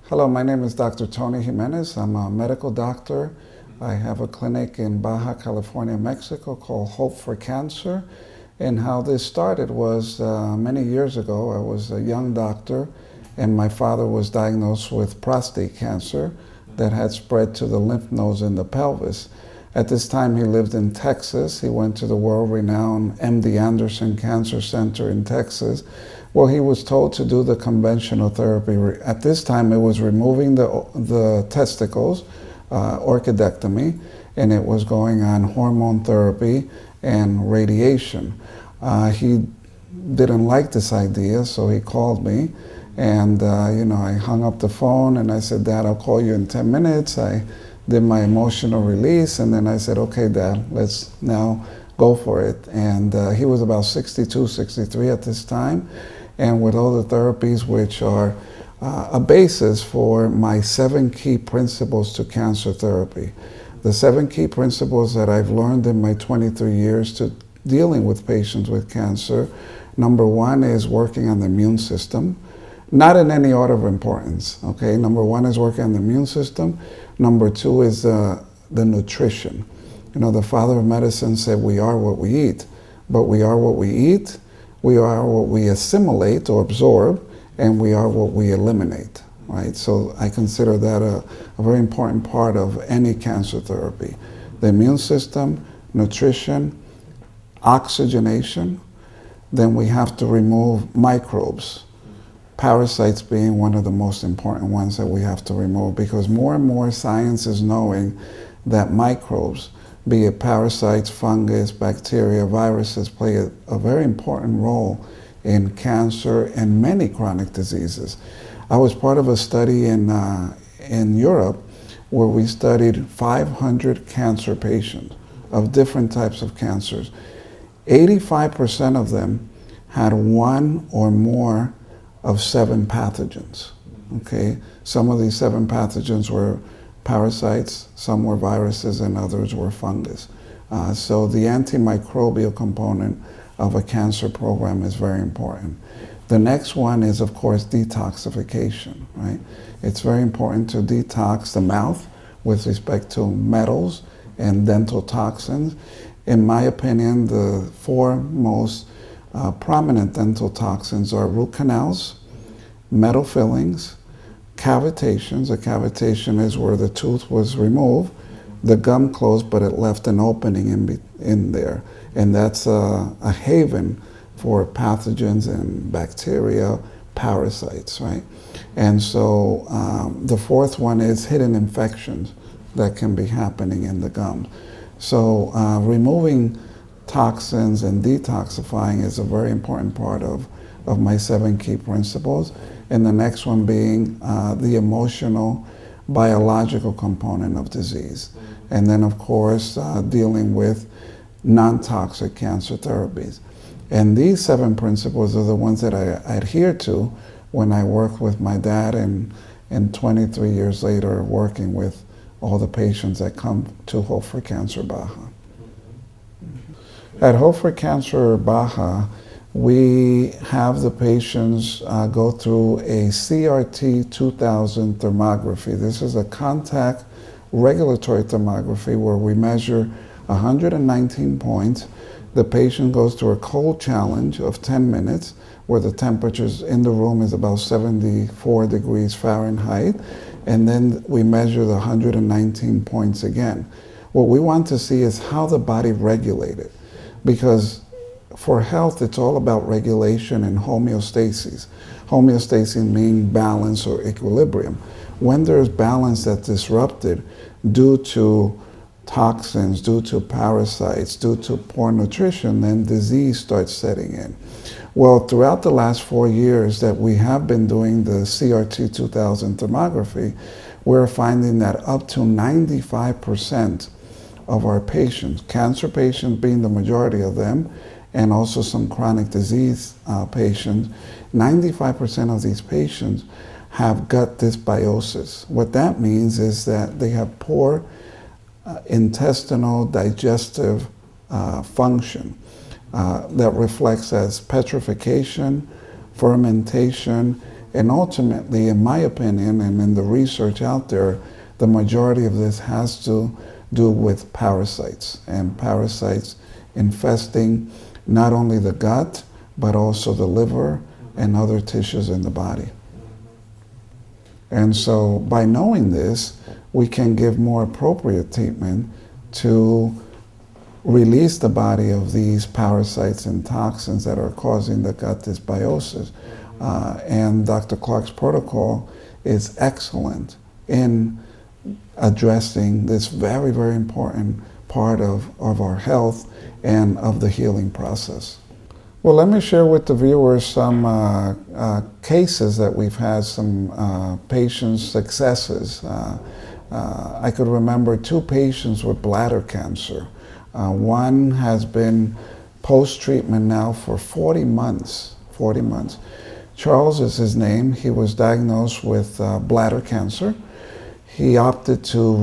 Hello, my name is Dr. Tony Jimenez. I'm a medical doctor. I have a clinic in Baja, California, Mexico called Hope for Cancer. And how this started was many years ago. I was a young doctor and my father was diagnosed with prostate cancer that had spread to the lymph nodes in the pelvis. At this time, he lived in Texas. He went to the world-renowned MD Anderson Cancer Center in Texas. Well, he was told to do the conventional therapy. At this time, it was removing the testicles, orchidectomy, and it was going on hormone therapy and radiation. He didn't like this idea, so he called me. And, I hung up the phone and I said, Dad, I'll call you in 10 minutes. I did my emotional release, and then I said, okay, Dad, let's now go for it. And he was about 62, 63 at this time. And with all the therapies, which are a basis for my 7 key principles to cancer therapy. The 7 key principles that I've learned in my 23 years to dealing with patients with cancer. Number 1 is working on the immune system. Not in any order of importance, okay? Number 1 is working on the immune system. Number 2 is the nutrition. The father of medicine said we are what we eat, but we are what we eat, we are what we assimilate or absorb, and we are what we eliminate, right? So I consider that a very important part of any cancer therapy. The immune system, nutrition, oxygenation, then we have to remove microbes. Parasites being one of the most important ones that we have to remove, because more and more science is knowing that microbes, be it parasites, fungus, bacteria, viruses, play a very important role in cancer and many chronic diseases. I was part of a study in Europe where we studied 500 cancer patients of different types of cancers. 85% of them had 1 or more of 7 pathogens, okay? Some of these 7 pathogens were parasites, some were viruses, and others were fungus. So the antimicrobial component of a cancer program is very important. The next one is, of course, detoxification, right? It's very important to detox the mouth with respect to metals and dental toxins. In my opinion, the 4 most prominent dental toxins are root canals, metal fillings, cavitations. A cavitation is where the tooth was removed, the gum closed, but it left an opening in there. And that's a haven for pathogens and bacteria, parasites, right? And so the 4th one is hidden infections that can be happening in the gum. So removing toxins and detoxifying is a very important part of my 7 key principles. And the next one being the emotional, biological component of disease. And then, of course, dealing with non-toxic cancer therapies. And these 7 principles are the ones that I adhere to when I work with my dad, and 23 years later working with all the patients that come to Hope for Cancer Baja. At Hope for Cancer Baja, we have the patients go through a CRT 2000 thermography. This is a contact regulatory thermography where we measure 119 points. The patient goes through a cold challenge of 10 minutes where the temperatures in the room is about 74 degrees Fahrenheit. And then we measure the 119 points again. What we want to see is how the body regulated, because for health, it's all about regulation and homeostasis. Homeostasis meaning balance or equilibrium. When there's balance that's disrupted due to toxins, due to parasites, due to poor nutrition, then disease starts setting in. Well, throughout the last 4 years that we have been doing the CRT 2000 thermography, we're finding that up to 95% of our patients, cancer patients being the majority of them, and also some chronic disease patients, 95% of these patients have gut dysbiosis. What that means is that they have poor intestinal digestive function that reflects as petrification, fermentation, And ultimately, in my opinion, and in the research out there, the majority of this has to do with parasites, and parasites infesting not only the gut, but also the liver and other tissues in the body. And so by knowing this, we can give more appropriate treatment to release the body of these parasites and toxins that are causing the gut dysbiosis. And Dr. Clark's protocol is excellent in addressing this very, very important part of our health and of the healing process. Well, let me share with the viewers some cases that we've had, some patient successes. I could remember 2 patients with bladder cancer. One has been post-treatment now for 40 months. Charles is his name. He was diagnosed with bladder cancer. He opted to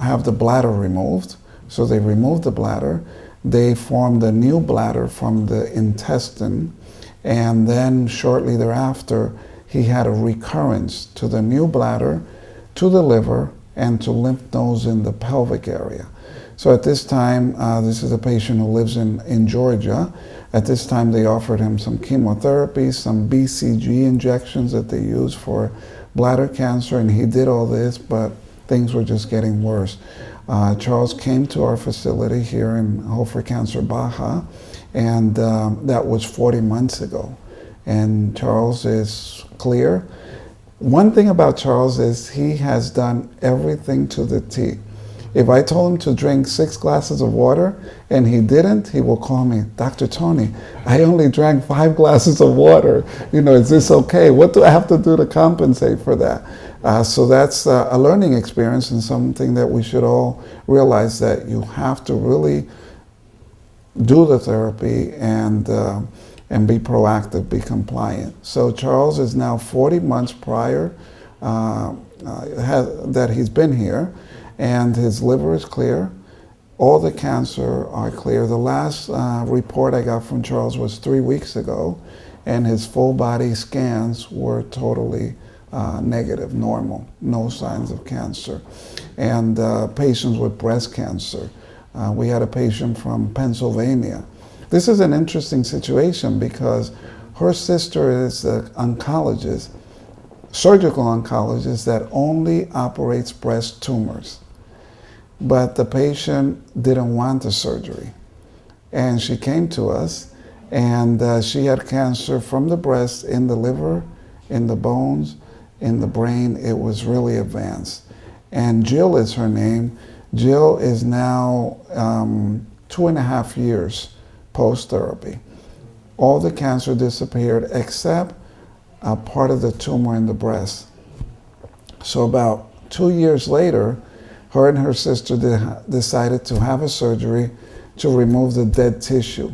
have the bladder removed. So they removed the bladder. They formed a new bladder from the intestine. And then shortly thereafter, he had a recurrence to the new bladder, to the liver, and to lymph nodes in the pelvic area. So at this time, this is a patient who lives in Georgia. At this time, they offered him some chemotherapy, some BCG injections that they use for bladder cancer, and he did all this, but things were just getting worse. Charles came to our facility here in Hope for Cancer, Baja, and that was 40 months ago. And Charles is clear. One thing about Charles is he has done everything to the T. If I told him to drink 6 glasses of water and he didn't, he will call me, Dr. Tony, I only drank 5 glasses of water. Is this okay? What do I have to do to compensate for that? So that's a learning experience and something that we should all realize, that you have to really do the therapy and be proactive, be compliant. So Charles is now 40 months prior that he's been here, and his liver is clear. All the cancer are clear. The last report I got from Charles was 3 weeks ago, and his full body scans were totally negative, normal, no signs of cancer. And patients with breast cancer. We had a patient from Pennsylvania. This is an interesting situation because her sister is an oncologist, surgical oncologist that only operates breast tumors. But the patient didn't want the surgery. And she came to us, and she had cancer from the breast, in the liver, in the bones, in the brain. It was really advanced. And Jill is her name. Jill is now 2.5 years post-therapy. All the cancer disappeared except a part of the tumor in the breast. So about 2 years later, her and her sister decided to have a surgery to remove the dead tissue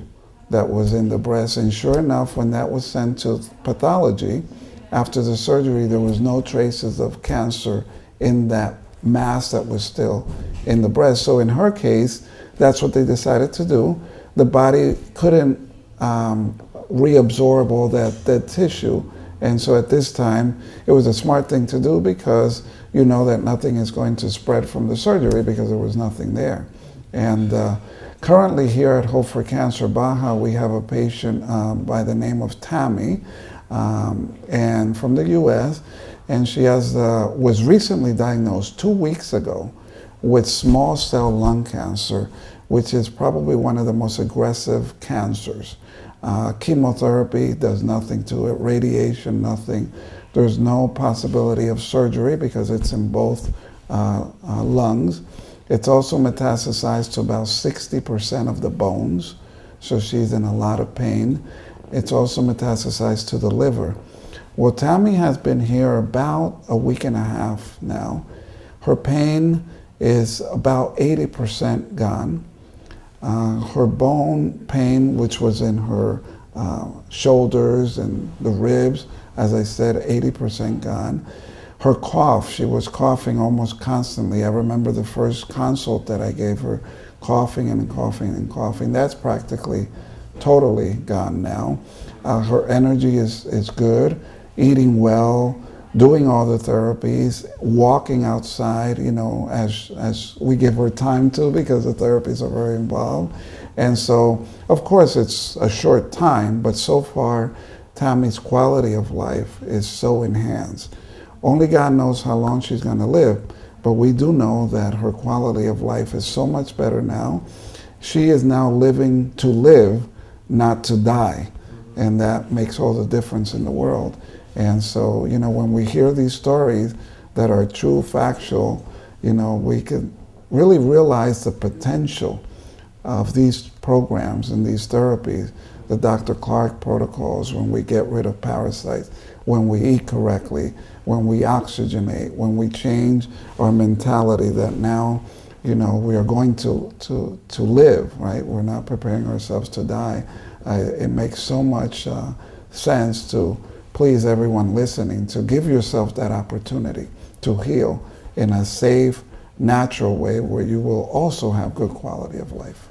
that was in the breast. And sure enough, when that was sent to pathology, after the surgery, there was no traces of cancer in that mass that was still in the breast. So in her case, that's what they decided to do. The body couldn't reabsorb all that tissue. And so at this time, it was a smart thing to do, because you know that nothing is going to spread from the surgery because there was nothing there. And currently here at Hope for Cancer Baja, we have a patient by the name of Tammy, and from the US, and she was recently diagnosed 2 weeks ago with small cell lung cancer, which is probably one of the most aggressive cancers. Chemotherapy does nothing to it, radiation, nothing. There's no possibility of surgery because it's in both lungs. It's also metastasized to about 60% of the bones, so she's in a lot of pain. It's also metastasized to the liver. Well, Tammy has been here about a week and a half now. Her pain is about 80% gone. Her bone pain, which was in her shoulders and the ribs, as I said, 80% gone. Her cough, she was coughing almost constantly. I remember the first consult that I gave her, coughing and coughing and coughing. That's practically totally gone now. Her energy is good. eating well, doing all the therapies, walking outside, as we give her time to, because the therapies are very involved. And so, of course, it's a short time, but so far, Tammy's quality of life is so enhanced. Only God knows how long she's going to live, but we do know that her quality of life is so much better now. She is now living to live, not to die. And that makes all the difference in the world. And so, when we hear these stories that are true, factual, we could really realize the potential of these programs and these therapies, the Dr. Clark protocols, when we get rid of parasites, when we eat correctly, when we oxygenate, when we change our mentality that now, we are going to live, right? We're not preparing ourselves to die. It makes so much sense to please everyone listening to give yourself that opportunity to heal in a safe, natural way where you will also have good quality of life.